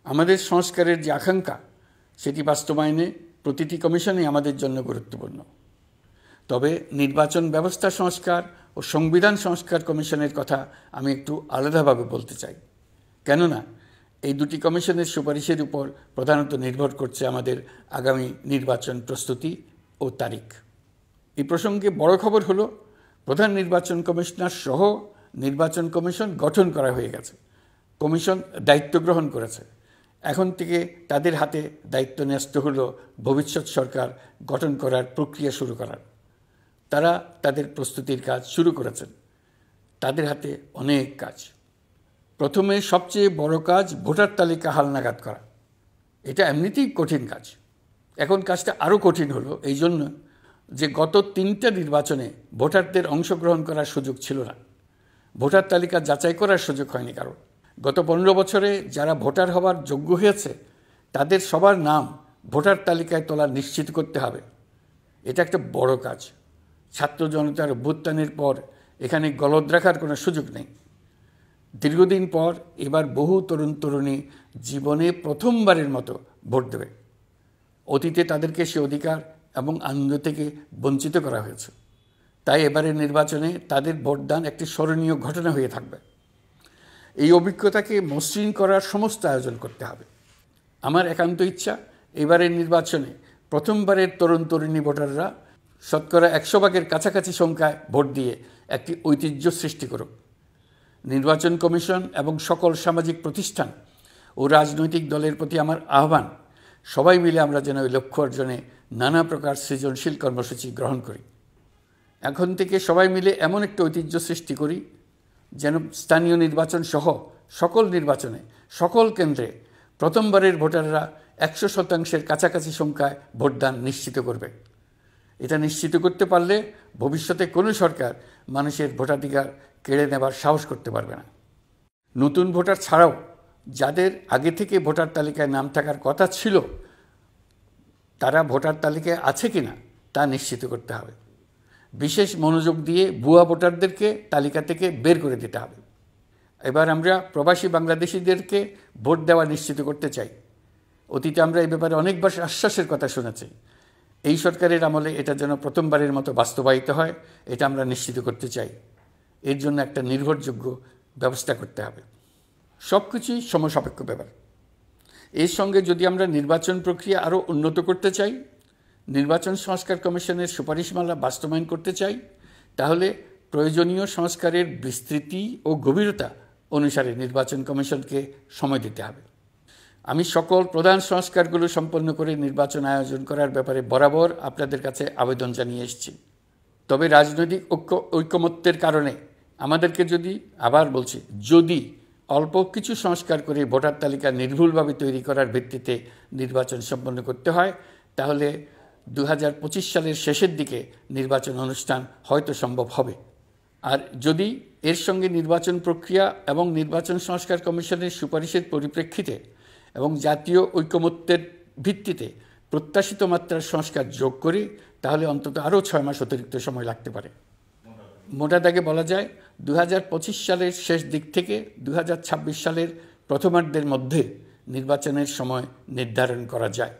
আমাদের সংস্কারের যে আকাঙ্ক্ষা সেটি বাস্তবায়নে প্রতিটি কমিশনই আমাদের জন্য গুরুত্বপূর্ণ। তবে নির্বাচন ব্যবস্থা সংস্কার ও সংবিধান সংস্কার কমিশনের কথা আমি একটু আলাদাভাবে বলতে চাই। কেননা এই দুটি কমিশনের সুপারিশের উপর প্রধানত নির্ভর করছে আমাদের আগামী নির্বাচন প্রস্তুতি ও তারিখ। এই প্রসঙ্গে বড় খবর হলো, প্রধান নির্বাচন কমিশনার সহ নির্বাচন কমিশন গঠন করা হয়ে গেছে। কমিশন দায়িত্ব গ্রহণ করেছে। এখন থেকে তাদের হাতে দায়িত্ব ন্যস্ত হলো ভবিষ্যৎ সরকার গঠন করার প্রক্রিয়া শুরু করার। তারা তাদের প্রস্তুতির কাজ শুরু করেছেন। তাদের হাতে অনেক কাজ। প্রথমে সবচেয়ে বড় কাজ ভোটার তালিকা হালনাগাদ করা। এটা এমনিতেই কঠিন কাজ। এখন কাজটা আরও কঠিন হলো এই জন্য যে গত 3টা নির্বাচনে ভোটারদের অংশগ্রহণ করার সুযোগ ছিল না। ভোটার তালিকা যাচাই করার সুযোগ হয়নি কারো। গত 15 বছরে যারা ভোটার হওয়ার যোগ্য হয়েছে তাদের সবার নাম ভোটার তালিকায় তোলা নিশ্চিত করতে হবে। এটা একটা বড় কাজ। ছাত্র জনতার অভ্যুত্থানের পর এখানে গলদ রাখার কোনো সুযোগ নেই। দীর্ঘদিন পর এবার বহু তরুণ তরুণী জীবনে প্রথমবারের মতো ভোট দেবে। অতীতে তাদেরকে সে অধিকার এবং আনন্দ থেকে বঞ্চিত করা হয়েছে। তাই এবারের নির্বাচনে তাদের ভোটদান একটি স্মরণীয় ঘটনা হয়ে থাকবে। এই অভিজ্ঞতাকে মসৃণ করার সমস্ত আয়োজন করতে হবে। আমার একান্ত ইচ্ছা এবারের নির্বাচনে প্রথমবারের তরুণ তরুণী ভোটাররা শতকরা 100 ভাগের কাছাকাছি সংখ্যায় ভোট দিয়ে একটি ঐতিহ্য সৃষ্টি করুক। নির্বাচন কমিশন এবং সকল সামাজিক প্রতিষ্ঠান ও রাজনৈতিক দলের প্রতি আমার আহ্বান, সবাই মিলে আমরা যেন ওই লক্ষ্য অর্জনে নানা প্রকার সৃজনশীল কর্মসূচি গ্রহণ করি। এখন থেকে সবাই মিলে এমন একটা ঐতিহ্য সৃষ্টি করি যেন স্থানীয় নির্বাচন সহ সকল নির্বাচনে সকল কেন্দ্রে প্রথমবারের ভোটাররা 100% কাছাকাছি সংখ্যায় ভোটদান নিশ্চিত করবে। এটা নিশ্চিত করতে পারলে ভবিষ্যতে কোনো সরকার মানুষের ভোটাধিকার কেড়ে নেবার সাহস করতে পারবে না। নতুন ভোটার ছাড়াও যাদের আগে থেকে ভোটার তালিকায় নাম থাকার কথা ছিল তারা ভোটার তালিকায় আছে কিনা তা নিশ্চিত করতে হবে। বিশেষ মনোযোগ দিয়ে ভুয়া ভোটারদেরকে তালিকা থেকে বের করে দিতে হবে। এবার আমরা প্রবাসী বাংলাদেশিদেরকে ভোট দেওয়া নিশ্চিত করতে চাই। অতীতে আমরা এই ব্যাপারে অনেকবার আশ্বাসের কথা শুনেছি। এই সরকারের আমলে এটা যেন প্রথমবারের মতো বাস্তবায়িত হয়, এটা আমরা নিশ্চিত করতে চাই। এর জন্য একটা নির্ভরযোগ্য ব্যবস্থা করতে হবে। সব কিছুই সমসাপেক্ষ ব্যাপার। এর সঙ্গে যদি আমরা নির্বাচন প্রক্রিয়া আরও উন্নত করতে চাই, নির্বাচন সংস্কার কমিশনের সুপারিশমালা বাস্তবায়ন করতে চাই, তাহলে প্রয়োজনীয় সংস্কারের বিস্তৃতি ও গভীরতা অনুসারে নির্বাচন কমিশনকে সময় দিতে হবে। আমি সকল প্রধান সংস্কারগুলো সম্পন্ন করে নির্বাচন আয়োজন করার ব্যাপারে বরাবর আপনাদের কাছে আবেদন জানিয়ে এসেছি। তবে রাজনৈতিক ঐকমত্যের কারণে আমাদেরকে যদি অল্প কিছু সংস্কার করে ভোটার তালিকা নির্ভুলভাবে তৈরি করার ভিত্তিতে নির্বাচন সম্পন্ন করতে হয়, তাহলে 2025 সালের শেষের দিকে নির্বাচন অনুষ্ঠান হয়তো সম্ভব হবে। আর যদি এর সঙ্গে নির্বাচন প্রক্রিয়া এবং নির্বাচন সংস্কার কমিশনের সুপারিশের পরিপ্রেক্ষিতে এবং জাতীয় ঐকমত্যের ভিত্তিতে প্রত্যাশিত মাত্রার সংস্কার যোগ করি, তাহলে অন্তত আরও 6 মাস অতিরিক্ত সময় লাগতে পারে। মোটা দাগে বলা যায় 2025 সালের শেষ দিক থেকে 2026 সালের প্রথমার্ধের মধ্যে নির্বাচনের সময় নির্ধারণ করা যায়।